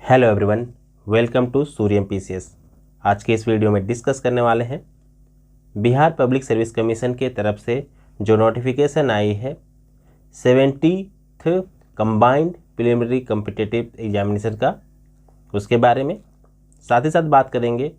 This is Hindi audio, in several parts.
Hello everyone, welcome to Suryam PCS. आज के इस वीडियो में डिस्कस करने वाले हैं बिहार पब्लिक सर्विस कमीशन के तरफ से जो नोटिफिकेशन आई है 70th combined preliminary competitive examination का, उसके बारे में। साथ ही साथ बात करेंगे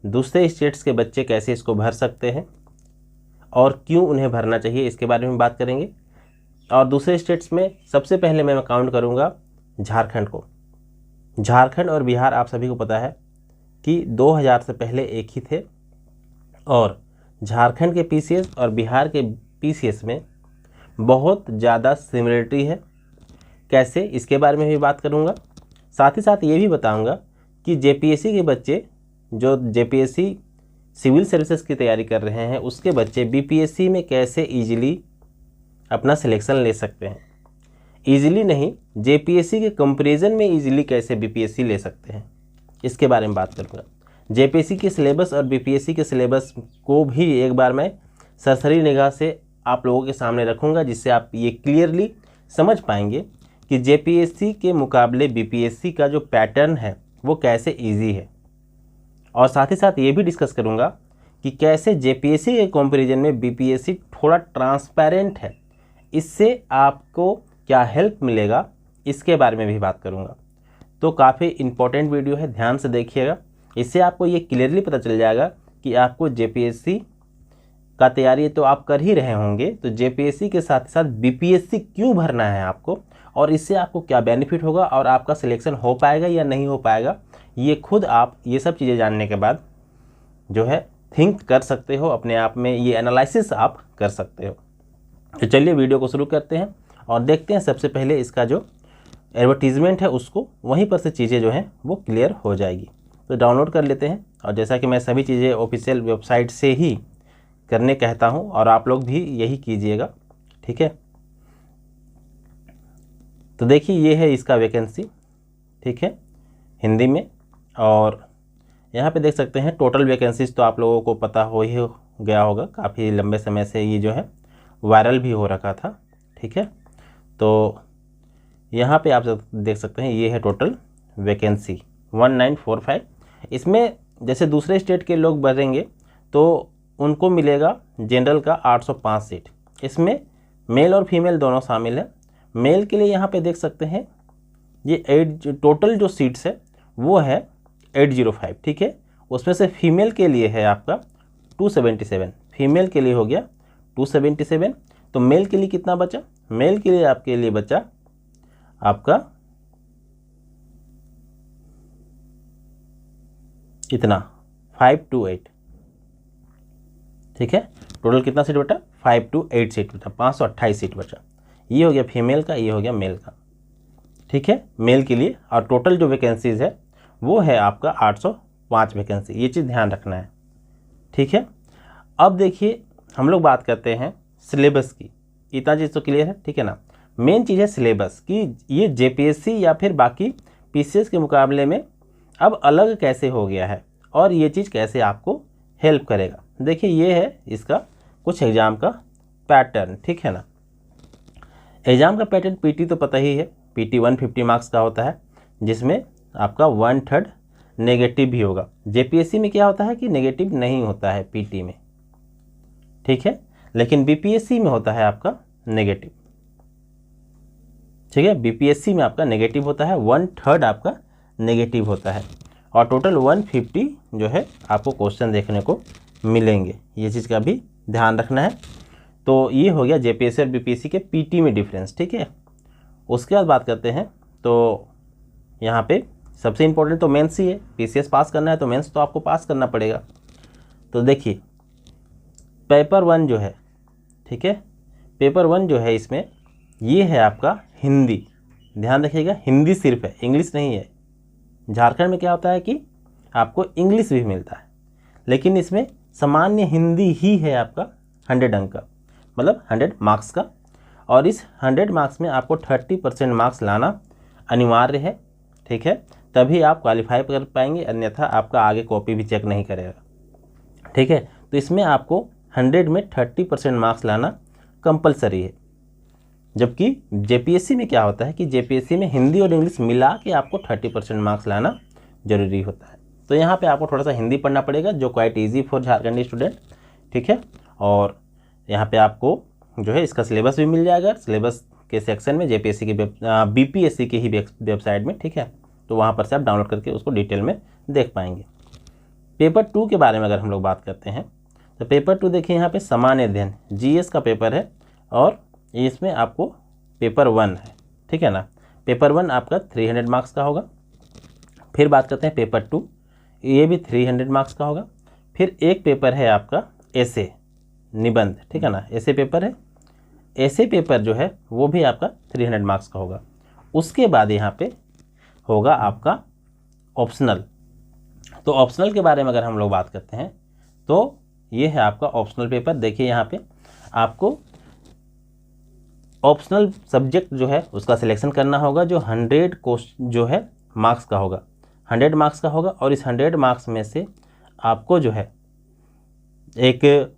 दूसरे स्टेट्स के बच्चे कैसे इसको भर सकते हैं और क्यों उन्हें भरना चाहिए, इसके बारे में बात करेंगे। और दूसरे स्टेट्स में सबसे पहले मैं काउंट करूँगा झारखंड को। झारखंड और बिहार आप सभी को पता है कि 2000 से पहले एक ही थे और झारखंड के पीसीएस और बिहार के पीसीएस में बहुत ज़्यादा सिमिलरिटी है। कैसे, इसके बारे में भी बात करूँगा। साथ ही साथ ये भी बताऊँगा कि जेपीएससी के बच्चे जो जेपीएससी सिविल सर्विसेज की तैयारी कर रहे हैं उसके बच्चे बीपीएससी में कैसे ईजिली अपना सिलेक्शन ले सकते हैं। ईजिली नहीं, जेपीएससी के कंपैरिजन में ईजिली कैसे बीपीएससी ले सकते हैं, इसके बारे में बात करूँगा। जेपीएससी के सिलेबस और बीपीएससी के सिलेबस को भी एक बार मैं सरसरी निगाह से आप लोगों के सामने रखूँगा, जिससे आप ये क्लियरली समझ पाएंगे कि जेपीएससी के मुकाबले बीपीएससी का जो पैटर्न है वो कैसे ईजी है। और साथ ही साथ ये भी डिस्कस करूँगा कि कैसे जेपीएससी के कंपैरिजन में बीपीएससी थोड़ा ट्रांसपेरेंट है, इससे आपको क्या हेल्प मिलेगा, इसके बारे में भी बात करूंगा। तो काफ़ी इम्पोर्टेंट वीडियो है, ध्यान से देखिएगा। इससे आपको ये क्लियरली पता चल जाएगा कि आपको जेपीएससी का तैयारी तो आप कर ही रहे होंगे, तो जेपीएससी के साथ साथ बीपीएससी क्यों भरना है आपको और इससे आपको क्या बेनिफिट होगा और आपका सिलेक्शन हो पाएगा या नहीं हो पाएगा, ये खुद आप ये सब चीज़ें जानने के बाद जो है थिंक कर सकते हो अपने आप में, ये एनालिसिस आप कर सकते हो। तो चलिए वीडियो को शुरू करते हैं और देखते हैं। सबसे पहले इसका जो एडवर्टीज़मेंट है उसको वहीं पर से चीज़ें जो हैं वो क्लियर हो जाएगी, तो डाउनलोड कर लेते हैं। और जैसा कि मैं सभी चीज़ें ऑफिशियल वेबसाइट से ही करने कहता हूं और आप लोग भी यही कीजिएगा, ठीक है। तो देखिए ये है इसका वैकेंसी, ठीक है, हिंदी में। और यहाँ पे देख सकते हैं टोटल वैकेंसीज तो आप लोगों को पता हो ही गया होगा, काफ़ी लंबे समय से ये जो है वायरल भी हो रखा था, ठीक है। तो यहाँ पे आप देख सकते हैं ये है टोटल वैकेंसी 1945। इसमें जैसे दूसरे स्टेट के लोग भरेंगे तो उनको मिलेगा जनरल का 805 सीट। इसमें मेल और फीमेल दोनों शामिल है। मेल के लिए यहाँ पे देख सकते हैं ये 8 टोटल जो सीट्स है वो है 805, ठीक है। उसमें से फीमेल के लिए है आपका 277, फीमेल के लिए हो गया 277। तो मेल के लिए कितना बचा? मेल के लिए आपके लिए बचा आपका इतना 528, ठीक है। टोटल कितना सीट बचा? 528 सीट बचा, 528 सीट बचा। ये हो गया फीमेल का, ये हो गया मेल का, ठीक है, मेल के लिए। और टोटल जो वैकेंसीज है वो है आपका 805 वैकेंसी, ये चीज़ ध्यान रखना है, ठीक है। अब देखिए हम लोग बात करते हैं सिलेबस की। इतना चीज़ तो क्लियर है, ठीक है ना। मेन चीज़ है सिलेबस कि ये जेपीएससी या फिर बाकी पीसीएस के मुकाबले में अब अलग कैसे हो गया है और ये चीज़ कैसे आपको हेल्प करेगा। देखिए ये है इसका कुछ एग्ज़ाम का पैटर्न, ठीक है ना। एग्ज़ाम का पैटर्न पीटी तो पता ही है, पीटी 150 मार्क्स का होता है, जिसमें आपका 1/3 नेगेटिव भी होगा। जेपीएससी में क्या होता है कि नेगेटिव नहीं होता है पीटी में, ठीक है, लेकिन बीपीएससी में होता है आपका नेगेटिव, ठीक है। बीपीएससी में आपका नेगेटिव होता है, 1/3 आपका नेगेटिव होता है और टोटल 150 जो है आपको क्वेश्चन देखने को मिलेंगे। ये चीज़ का भी ध्यान रखना है। तो ये हो गया जेपीएससी और बीपीएससी के पीटी में डिफरेंस, ठीक है। उसके बाद बात करते हैं तो यहाँ पे सबसे इम्पोर्टेंट तो मेंस ही है। पीसीएस पास करना है तो मेंस तो आपको पास करना पड़ेगा। तो देखिए पेपर 1 जो है, ठीक है, पेपर 1 जो है इसमें ये है आपका हिंदी। ध्यान रखिएगा, हिंदी सिर्फ है, इंग्लिश नहीं है। झारखंड में क्या होता है कि आपको इंग्लिश भी मिलता है, लेकिन इसमें सामान्य हिंदी ही है आपका 100 अंक का, मतलब 100 मार्क्स का। और इस 100 मार्क्स में आपको 30% मार्क्स लाना अनिवार्य है, ठीक है, तभी आप क्वालिफाई कर पाएंगे, अन्यथा आपका आगे कॉपी भी चेक नहीं करेगा, ठीक है। तो इसमें आपको 100 में 30% मार्क्स लाना कंपलसरी है। जबकि जेपीएससी में क्या होता है कि जेपीएससी में हिंदी और इंग्लिश मिला के आपको 30% मार्क्स लाना जरूरी होता है। तो यहाँ पे आपको थोड़ा सा हिंदी पढ़ना पड़ेगा जो quite easy for Jharkhandi student, ठीक है। और यहाँ पे आपको जो है इसका सिलेबस भी मिल जाएगा, सिलेबस के सेक्शन में जेपीएससी की बीपीएससी की ही वेबसाइट में, ठीक है। तो वहाँ पर से आप डाउनलोड करके उसको डिटेल में देख पाएंगे। पेपर 2 के बारे में अगर हम लोग बात करते हैं तो पेपर 2 देखिए यहाँ पे सामान्य अध्ययन जीएस का पेपर है और इसमें आपको पेपर 1 है, ठीक है ना। पेपर 1 आपका 300 मार्क्स का होगा। फिर बात करते हैं पेपर 2, ये भी 300 मार्क्स का होगा। फिर एक पेपर है आपका ऐसे निबंध, ठीक है ना, ऐसे पेपर है। ऐसे पेपर जो है वो भी आपका 300 मार्क्स का होगा। उसके बाद यहाँ पे होगा आपका ऑप्शनल। तो ऑप्शनल के बारे में अगर हम लोग बात करते हैं तो ये है आपका ऑप्शनल पेपर। देखिए यहाँ पे आपको ऑप्शनल सब्जेक्ट जो है उसका सिलेक्शन करना होगा जो 100 क्वेश्चन जो है मार्क्स का होगा, 100 मार्क्स का होगा। और इस 100 मार्क्स में से आपको जो है एक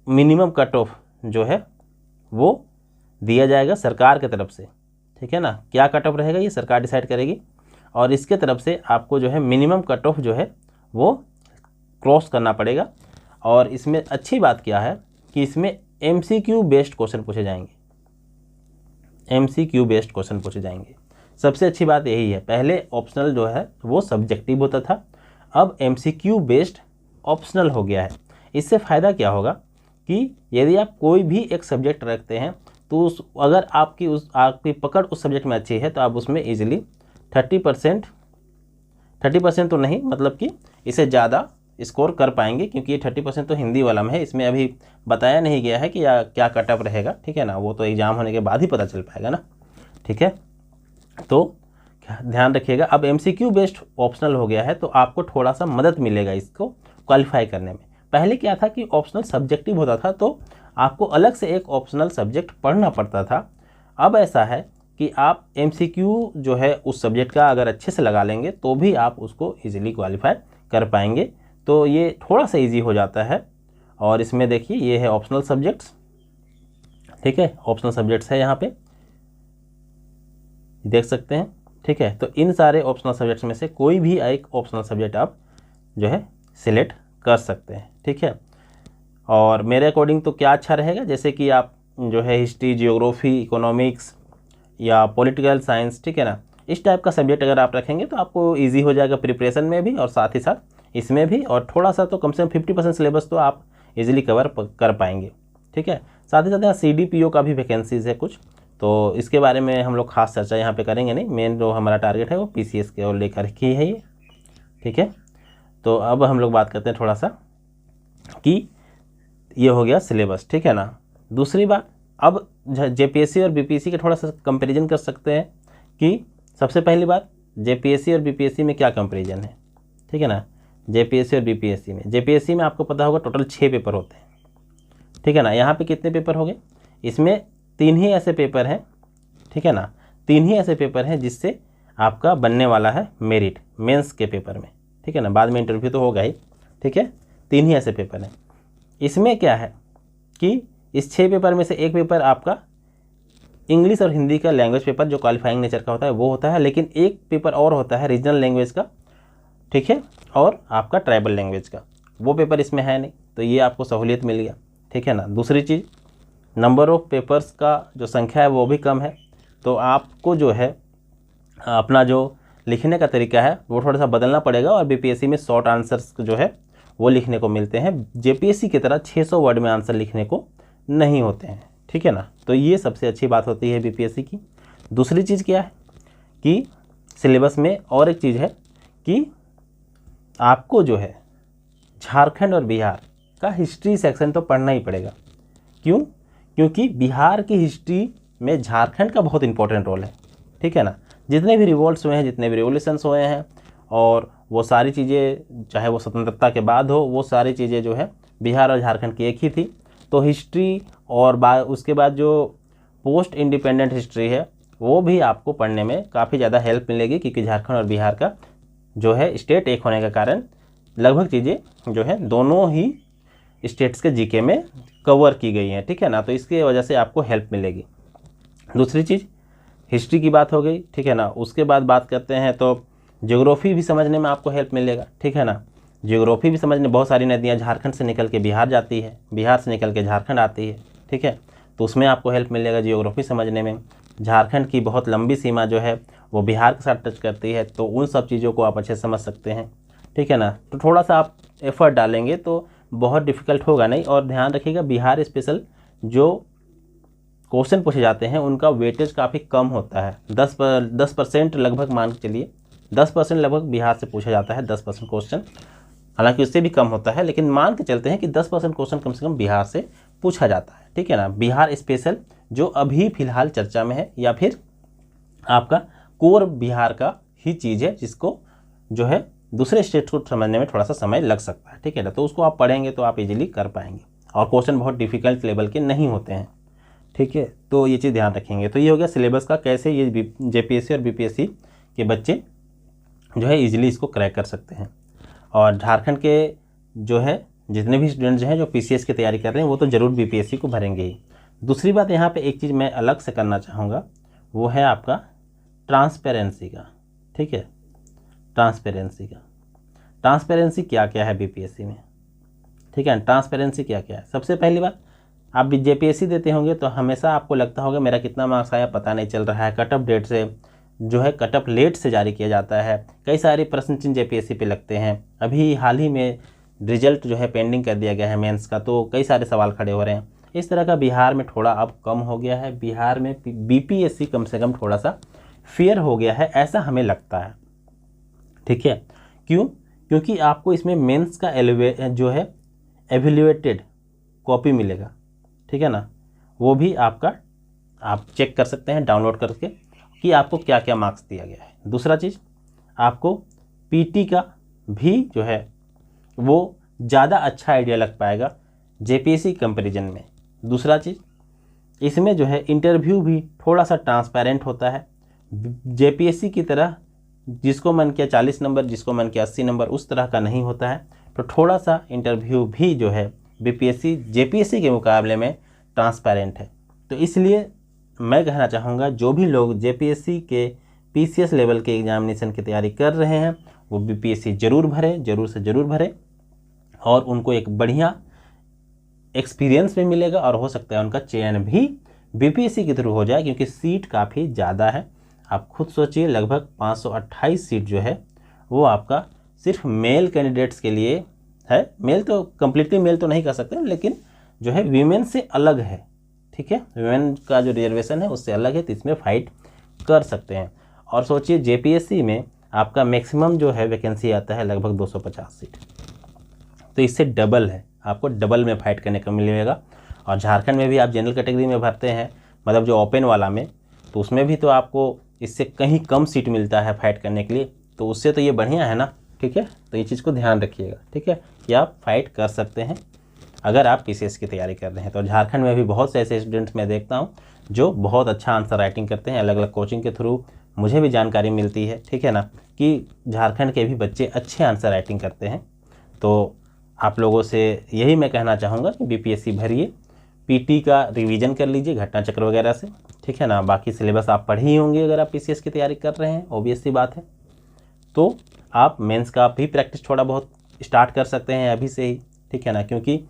मिनिमम कट ऑफ जो है वो दिया जाएगा सरकार की तरफ से, ठीक है ना। क्या कट ऑफ रहेगा ये सरकार डिसाइड करेगी और इसके तरफ से आपको जो है मिनिमम कट ऑफ जो है वो क्रॉस करना पड़ेगा। और इसमें अच्छी बात क्या है कि इसमें एमसीक्यू बेस्ड क्वेश्चन पूछे जाएंगे, एमसीक्यू बेस्ड क्वेश्चन पूछे जाएंगे। सबसे अच्छी बात यही है, पहले ऑप्शनल जो है वो सब्जेक्टिव होता था, अब एमसीक्यू बेस्ड ऑप्शनल हो गया है। इससे फ़ायदा क्या होगा कि यदि आप कोई भी एक सब्जेक्ट रखते हैं तो अगर आपकी पकड़ उस सब्जेक्ट में अच्छी है तो आप उसमें ईजिली 30% तो नहीं, मतलब कि इसे ज़्यादा स्कोर कर पाएंगे, क्योंकि ये 30% तो हिंदी वाला में है। इसमें अभी बताया नहीं गया है कि क्या कटअप रहेगा, ठीक है ना, वो तो एग्ज़ाम होने के बाद ही पता चल पाएगा ना, ठीक है। तो ध्यान रखिएगा, अब एमसीक्यू बेस्ड ऑप्शनल हो गया है तो आपको थोड़ा सा मदद मिलेगा इसको क्वालिफाई करने में। पहले क्या था कि ऑप्शनल सब्जेक्टिव होता था तो आपको अलग से एक ऑप्शनल सब्जेक्ट पढ़ना पड़ता था। अब ऐसा है कि आप एमसीक्यू जो है उस सब्जेक्ट का अगर अच्छे से लगा लेंगे तो भी आप उसको ईजिली क्वालिफाई कर पाएंगे। तो ये थोड़ा सा ईजी हो जाता है। और इसमें देखिए ये है ऑप्शनल सब्जेक्ट्स, ठीक है, ऑप्शनल सब्जेक्ट्स है यहाँ पे देख सकते हैं, ठीक है। तो इन सारे ऑप्शनल सब्जेक्ट्स में से कोई भी एक ऑप्शनल सब्जेक्ट आप जो है सिलेक्ट कर सकते हैं, ठीक है। और मेरे अकॉर्डिंग तो क्या अच्छा रहेगा, जैसे कि आप जो है हिस्ट्री, जियोग्राफी, इकोनॉमिक्स या पॉलिटिकल साइंस, ठीक है ना, इस टाइप का सब्जेक्ट अगर आप रखेंगे तो आपको इजी हो जाएगा प्रिपरेशन में भी और साथ ही साथ इसमें भी। और थोड़ा सा तो कम से कम 50% सिलेबस तो आप इजीली कवर कर पाएंगे, ठीक है। साथ ही साथ यहाँ CDPO का भी वैकेंसीज़ है कुछ, तो इसके बारे में हम लोग खास चर्चा यहाँ पे करेंगे नहीं। मेन जो हमारा टारगेट है वो PCS के और लेकर ही है ये, ठीक है। तो अब हम लोग बात करते हैं थोड़ा सा कि ये हो गया सिलेबस, ठीक है ना। दूसरी बात, अब JPSC और BPSC के थोड़ा सा कंपैरिजन कर सकते हैं कि सबसे पहली बात JPSC और BPSC में क्या कंपैरिजन है, ठीक है ना। JPSC और BPSC में आपको पता होगा टोटल 6 पेपर होते हैं, ठीक है ना। यहाँ पे कितने पेपर हो गए, इसमें 3 ही ऐसे पेपर हैं, ठीक है ना, 3 ही ऐसे पेपर हैं जिससे आपका बनने वाला है मेरिट मेंस के पेपर में, ठीक है ना। बाद में इंटरव्यू तो होगा ही, ठीक है। 3 ही ऐसे पेपर हैं। इसमें क्या है कि इस 6 पेपर में से एक पेपर आपका इंग्लिश और हिंदी का लैंग्वेज पेपर जो क्वालिफाइंग नेचर का होता है वो होता है, लेकिन एक पेपर और होता है रीजनल लैंग्वेज का, ठीक है, और आपका ट्राइबल लैंग्वेज का, वो पेपर इसमें है नहीं, तो ये आपको सहूलियत मिल गया, ठीक है ना। दूसरी चीज़, नंबर ऑफ़ पेपर्स का जो संख्या है वो भी कम है, तो आपको जो है अपना जो लिखने का तरीका है वो थोड़ा सा बदलना पड़ेगा। और BPSC में शॉर्ट आंसर्स जो है वो लिखने को मिलते हैं, JPSC की तरह 600 वर्ड में आंसर लिखने को नहीं होते हैं, ठीक है ना। तो ये सबसे अच्छी बात होती है BPSC की। दूसरी चीज़ क्या है कि सिलेबस में और एक चीज़ है कि आपको जो है झारखंड और बिहार का हिस्ट्री सेक्शन तो पढ़ना ही पड़ेगा। क्यों? क्योंकि बिहार की हिस्ट्री में झारखंड का बहुत इंपॉर्टेंट रोल है, ठीक है ना। जितने भी रिवॉल्ट्स हुए हैं, जितने भी रिवोल्यूशंस हुए हैं, और वो सारी चीज़ें चाहे वो स्वतंत्रता के बाद हो, वो सारी चीज़ें जो है बिहार और झारखंड की एक ही थी। तो हिस्ट्री और उसके बाद जो पोस्ट इंडिपेंडेंट हिस्ट्री है वो भी आपको पढ़ने में काफ़ी ज़्यादा हेल्प मिलेगी, क्योंकि झारखंड और बिहार का जो है स्टेट एक होने के कारण लगभग चीज़ें जो है दोनों ही स्टेट्स के GK में कवर की गई हैं, ठीक है ना। तो इसकी वजह से आपको हेल्प मिलेगी। दूसरी चीज़ हिस्ट्री की बात हो गई, ठीक है ना। उसके बाद बात करते हैं तो ज्योग्राफी भी समझने में आपको हेल्प मिलेगा, ठीक है ना। ज्योग्राफी भी समझने, बहुत सारी नदियाँ झारखंड से निकल के बिहार जाती है, बिहार से निकल के झारखंड आती है, ठीक है। तो उसमें आपको हेल्प मिलेगा ज्योग्राफी समझने में। झारखंड की बहुत लंबी सीमा जो है वो बिहार के साथ टच करती है, तो उन सब चीज़ों को आप अच्छे से समझ सकते हैं, ठीक है ना। तो थोड़ा सा आप एफर्ट डालेंगे तो बहुत डिफ़िकल्ट होगा नहीं। और ध्यान रखिएगा बिहार स्पेशल जो क्वेश्चन पूछे जाते हैं उनका वेटेज काफ़ी कम होता है, 10% लगभग मान के चलिए, 10% लगभग बिहार से पूछा जाता है, 10% क्वेश्चन, हालांकि उससे भी कम होता है, लेकिन मान के चलते हैं कि 10% क्वेश्चन कम से कम बिहार से पूछा जाता है, ठीक है ना। बिहार स्पेशल जो अभी फ़िलहाल चर्चा में है, या फिर आपका कोर बिहार का ही चीज़ है, जिसको जो है दूसरे स्टेट को समझने में थोड़ा सा समय लग सकता है, ठीक है ना। तो उसको आप पढ़ेंगे तो आप इजीली कर पाएंगे, और क्वेश्चन बहुत डिफिकल्ट लेवल के नहीं होते हैं, ठीक है। तो ये चीज़ ध्यान रखेंगे। तो ये हो गया सिलेबस का, कैसे ये जेपीएससी और बीपीएससी के बच्चे जो है इजीली इसको क्रैक कर सकते हैं। और झारखंड के जो है जितने भी स्टूडेंट जो हैं जो पीसीएस की तैयारी कर रहे हैं वो तो ज़रूर बीपीएससी को भरेंगे ही। दूसरी बात यहाँ पे एक चीज़ मैं अलग से करना चाहूँगा, वो है आपका ट्रांसपेरेंसी का, ठीक है। ट्रांसपेरेंसी क्या क्या है बीपीएससी में, ठीक है। ट्रांसपेरेंसी क्या क्या है, सबसे पहली बात, आप भी जेपीएससी देते होंगे तो हमेशा आपको लगता होगा मेरा कितना मार्क्स आया पता नहीं चल रहा है, कट ऑफ डेट से जो है कट ऑफ लेट से जारी किया जाता है, कई सारे प्रश्न चिन्ह जेपीएससी पे लगते हैं। अभी हाल ही में रिजल्ट जो है पेंडिंग कर दिया गया है मेंस का, तो कई सारे सवाल खड़े हो रहे हैं। इस तरह का बिहार में थोड़ा अब कम हो गया है, बिहार में बीपीएससी कम से कम थोड़ा सा फेयर हो गया है, ऐसा हमें लगता है, ठीक है। क्यों? क्योंकि आपको इसमें मेंस का जो है एवेल्युएटेड कॉपी मिलेगा, ठीक है ना। वो भी आपका आप चेक कर सकते हैं डाउनलोड करके कि आपको क्या क्या मार्क्स दिया गया है। दूसरा चीज़, आपको पीटी का भी जो है वो ज़्यादा अच्छा आइडिया लग पाएगा जेपीएससी कंपैरिजन में। दूसरा चीज़, इसमें जो है इंटरव्यू भी थोड़ा सा ट्रांसपेरेंट होता है, जेपीएससी की तरह जिसको मन किया 40 नंबर, जिसको मन किया 80 नंबर, उस तरह का नहीं होता है। तो थोड़ा सा इंटरव्यू भी जो है बीपीएससी जेपीएससी के मुकाबले में ट्रांसपेरेंट है। तो इसलिए मैं कहना चाहूँगा जो भी लोग जेपीएससी के पीसीएस लेवल के एग्जामिनेशन की तैयारी कर रहे हैं वो बीपीएससी ज़रूर भरें, ज़रूर से ज़रूर भरें, और उनको एक बढ़िया एक्सपीरियंस भी मिलेगा, और हो सकता है उनका चयन भी बीपीएससी के थ्रू हो जाए, क्योंकि सीट काफ़ी ज़्यादा है। आप खुद सोचिए, लगभग 528 सीट जो है वो आपका सिर्फ मेल कैंडिडेट्स के लिए है। मेल तो कम्प्लीटली मेल तो नहीं कर सकते, लेकिन जो है वीमेन से अलग है, ठीक है। वीमेन का जो रिजर्वेशन है उससे अलग है, तो इसमें फाइट कर सकते हैं। और सोचिए जेपीएससी में आपका मैक्सिमम जो है वैकेंसी आता है लगभग 250 सीट, तो इससे डबल है, आपको डबल में फाइट करने को मिलेगा। और झारखंड में भी आप जनरल कैटेगरी में भरते हैं, मतलब जो ओपन वाला में, तो उसमें भी तो आपको इससे कहीं कम सीट मिलता है फाइट करने के लिए, तो उससे तो ये बढ़िया है ना, ठीक है। तो ये चीज़ को ध्यान रखिएगा, ठीक है, कि आप फाइट कर सकते हैं अगर आप पीसीएस की तैयारी कर रहे हैं। तो झारखंड में भी बहुत से ऐसे स्टूडेंट्स मैं देखता हूँ जो बहुत अच्छा आंसर राइटिंग करते हैं, अलग अलग कोचिंग के थ्रू मुझे भी जानकारी मिलती है, ठीक है ना, कि झारखंड के भी बच्चे अच्छे आंसर राइटिंग करते हैं। तो आप लोगों से यही मैं कहना चाहूँगा कि बीपीएससी भरिए, पीटी का रिवीजन कर लीजिए घटना चक्र वगैरह से, ठीक है ना। बाकी सिलेबस आप पढ़े ही होंगे अगर आप पीसीएस की तैयारी कर रहे हैं, ऑब्वियस सी बात है। तो आप मेंस का भी प्रैक्टिस थोड़ा बहुत स्टार्ट कर सकते हैं अभी से ही, ठीक है ना, क्योंकि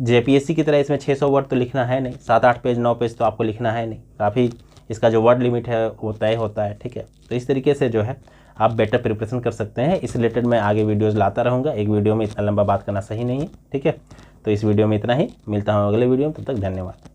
जेपीएससी की तरह इसमें 600 वर्ड तो लिखना है नहीं, 7-8 पेज 9 पेज तो आपको लिखना है नहीं, काफ़ी इसका जो वर्ड लिमिट है वो तय होता है, ठीक है। तो इस तरीके से जो है आप बेटर प्रिपरेशन कर सकते हैं। इस रिलेटेड मैं आगे वीडियोज़ लाता रहूँगा, एक वीडियो में इतना लंबा बात करना सही नहीं है, ठीक है। तो इस वीडियो में इतना ही, मिलता हूँ अगले वीडियो में, तब तक धन्यवाद।